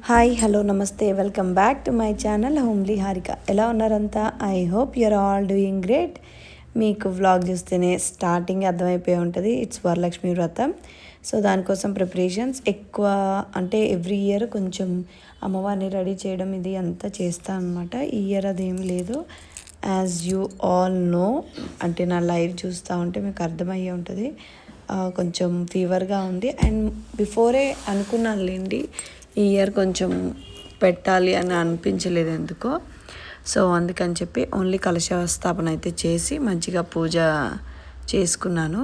Hi hello నమస్తే welcome back to my channel homely Harika. ఎలా ఉన్నారంతా? I hope you're all doing great. మీకు vlog చూస్తేనే స్టార్టింగ్ అర్థమైపోయి ఉంటుంది, ఇట్స్ వరలక్ష్మి వ్రతం. సో దానికోసం ప్రిపరేషన్స్ ఎక్కువ, అంటే ఎవ్రీ ఇయర్ కొంచెం అమ్మవారిని రెడీ చేయడం ఇది అంతా చేస్తాను అనమాట. ఈ ఇయర్ అదేం లేదు. యాజ్ యూ ఆల్ నో, అంటే నా లైవ్ చూస్తూ ఉంటే మీకు అర్థమయ్యే ఉంటుంది. కొంచెం ఫీవర్గా ఉంది అండ్ బిఫోరే అనుకున్నానులేండి, ఈ ఇయర్ కొంచెం పెట్టాలి అని అనిపించలేదు ఎందుకో. సో అందుకని చెప్పి ఓన్లీ కలశ స్థాపన అయితే చేసి మంచిగా పూజ చేసుకున్నాను.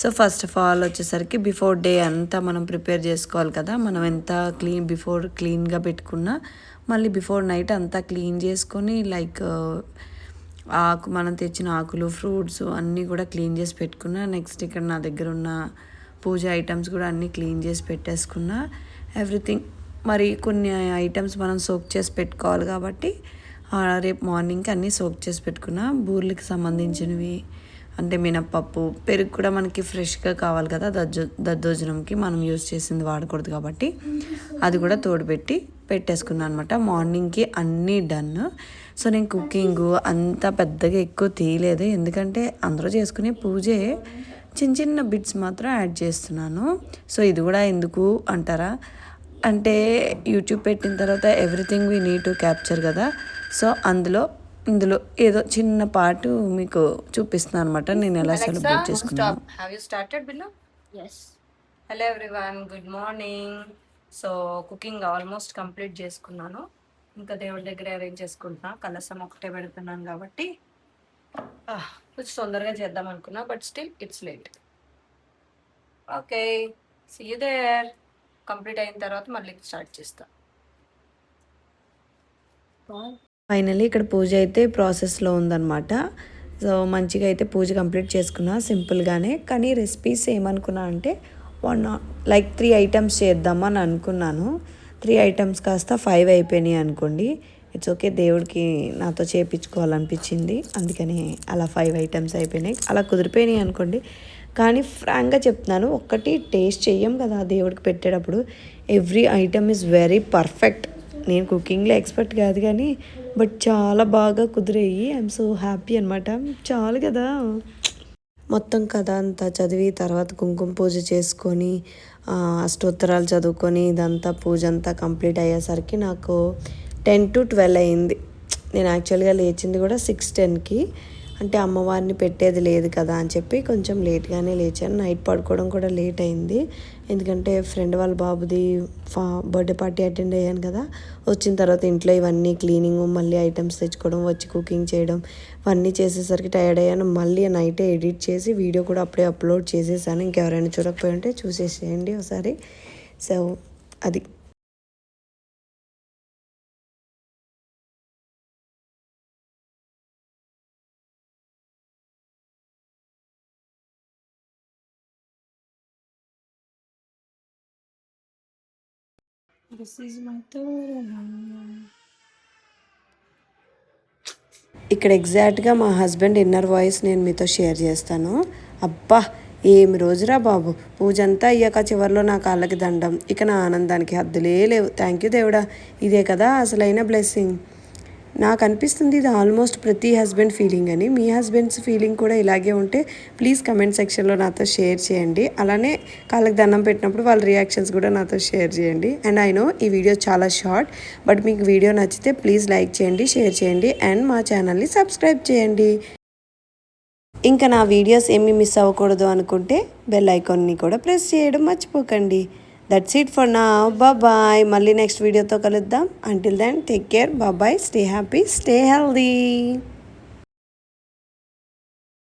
సో ఫస్ట్ ఆఫ్ ఆల్ వచ్చేసరికి బిఫోర్ డే అంతా మనం ప్రిపేర్ చేసుకోవాలి కదా. మనం ఎంత బిఫోర్ క్లీన్గా పెట్టుకున్నా మళ్ళీ బిఫోర్ నైట్ అంతా క్లీన్ చేసుకొని లైక్ మనం తెచ్చిన ఆకులు, ఫ్రూట్స్ అన్నీ కూడా క్లీన్ చేసి పెట్టుకున్నా. నెక్స్ట్ ఇక్కడ నా దగ్గర ఉన్న పూజ ఐటమ్స్ కూడా అన్నీ క్లీన్ చేసి పెట్టేసుకున్నా. ఎవ్రీథింగ్ మరి కొన్ని ఐటమ్స్ మనం సోక్ చేసి పెట్టుకోవాలి కాబట్టి రేపు మార్నింగ్కి అన్నీ సోక్ చేసి పెట్టుకున్నా. బూర్లకి సంబంధించినవి అంటే మినప్పప్పు, పెరుగు కూడా మనకి ఫ్రెష్గా కావాలి కదా, దద్దోజనంకి మనం యూజ్ చేసింది వాడకూడదు కాబట్టి అది కూడా తోడుపెట్టి పెట్టేసుకున్నాను అనమాట. మార్నింగ్కి అన్నీ డన్. సో నేను కుకింగ్ అంత పెద్దగా ఎక్కువ తీయలేదు, ఎందుకంటే అందరూ చేసుకునే పూజే, చిన్న చిన్న బిట్స్ మాత్రం యాడ్ చేస్తున్నాను. సో ఇది కూడా ఎందుకు అంటారా, అంటే యూట్యూబ్ పెట్టిన తర్వాత everything we need to capture కదా. సో ఇందులో ఏదో చిన్న పాటు మీకు చూపిస్తున్నాను అనమాట, నేను ఎలా సెలబ్రేట్ చేసుకున్నాను. Hello everyone, good morning. So cooking almost complete చేసుకున్నాను. ఇంకా దేవుడి దగ్గర అరేంజ్ చేసుకుంటున్నా. కలసం ఒకటే పెడుతున్నాను కాబట్టి కొంచెం తొందరగా చేద్దాం అనుకున్నా, but still it's late. Okay, see you there. Complete అయిన తర్వాత మళ్ళీ స్టార్ట్ చేస్తా. ఫైనల్లీ ఇక్కడ పూజ అయితే ప్రాసెస్లో ఉందన్నమాట. సో మంచిగా అయితే పూజ కంప్లీట్ చేసుకున్నా సింపుల్గానే. కానీ రెసిపీస్ ఏమనుకున్నా అంటే లైక్ 3 ఐటమ్స్ చేద్దామని అనుకున్నాను. 3 ఐటమ్స్ కాస్త 5 అయిపోయినాయి అనుకోండి. ఇట్స్ ఓకే, దేవుడికి నాతో చేయించుకోవాలనిపించింది, అందుకని అలా 5 ఐటమ్స్ అయిపోయినాయి. అలా కుదిరిపోయినాయి అనుకోండి. కానీ ఫ్రాంక్గా చెప్తున్నాను, ఒక్కటి టేస్ట్ చెయ్యం కదా దేవుడికి పెట్టేటప్పుడు. Every item is very perfect. నేను కుకింగ్లో ఎక్స్పర్ట్ కాదు కానీ బట్ చాలా బాగా కుదిరేయి. ఐఎమ్ సో హ్యాపీ అనమాట. చాలు కదా, మొత్తం కథ అంతా చదివి తర్వాత కుంకుమ పూజ చేసుకొని అష్టోత్తరాలు చదువుకొని ఇదంతా పూజ అంతా కంప్లీట్ అయ్యేసరికి నాకు 10 to 12 అయింది. నేను యాక్చువల్గా లేచింది కూడా 6:10కి. అంటే అమ్మవారిని పెట్టేది లేదు కదా అని చెప్పి కొంచెం లేట్గానే లేచాను. నైట్ పడుకోవడం కూడా లేట్ అయింది, ఎందుకంటే ఫ్రెండ్ వాళ్ళ బాబుది బర్త్డే పార్టీ అటెండ్ అయ్యాను కదా. వచ్చిన తర్వాత ఇంట్లో ఇవన్నీ క్లీనింగ్, మళ్ళీ ఐటమ్స్ తెచ్చుకోవడం, వచ్చి కుకింగ్ చేయడం, ఇవన్నీ చేసేసరికి టైర్డ్ అయ్యాను. మళ్ళీ నైటే ఎడిట్ చేసి వీడియో కూడా అప్పుడే అప్లోడ్ చేసేసాను. ఇంకెవరైనా చూడకపోయి ఉంటే చూసేసేయండి ఒకసారి. సో అది ఇక్కడ ఎగ్జాక్ట్గా మా హస్బెండ్ ఇన్నర్ వాయిస్ నేను మీతో షేర్ చేస్తాను. అబ్బా ఏమి రోజురా బాబు, పూజ అంతా అయ్యాక చివరిలో నా కాళ్ళకి దండం. ఇక నా ఆనందానికి హద్దులే లేవు. థ్యాంక్ యూ దేవుడా, ఇదే కదా అసలైన బ్లెస్సింగ్. నాకు అనిపిస్తుంది ఇది ఆల్మోస్ట్ ప్రతి హస్బెండ్ ఫీలింగ్ అని. మీ హస్బెండ్స్ ఫీలింగ్ కూడా ఇలాగే ఉంటే ప్లీజ్ కమెంట్ సెక్షన్లో నాతో షేర్ చేయండి. అలానే కాళ్ళకి దండం పెట్టినప్పుడు వాళ్ళ రియాక్షన్స్ కూడా నాతో షేర్ చేయండి. అండ్ ఐ నో ఈ వీడియో చాలా షార్ట్, బట్ మీకు వీడియో నచ్చితే ప్లీజ్ లైక్ చేయండి, షేర్ చేయండి అండ్ మా ఛానల్ని సబ్స్క్రైబ్ చేయండి. ఇంకా నా వీడియోస్ ఏమీ మిస్ అవ్వకూడదు అనుకుంటే బెల్ ఐకాన్ని కూడా ప్రెస్ చేయడం మర్చిపోకండి. That's it for now. Bye-bye. మళ్ళీ నెక్స్ట్ వీడియోతో కలుద్దాం. Until then, take care. Bye-bye. Stay happy. Stay healthy.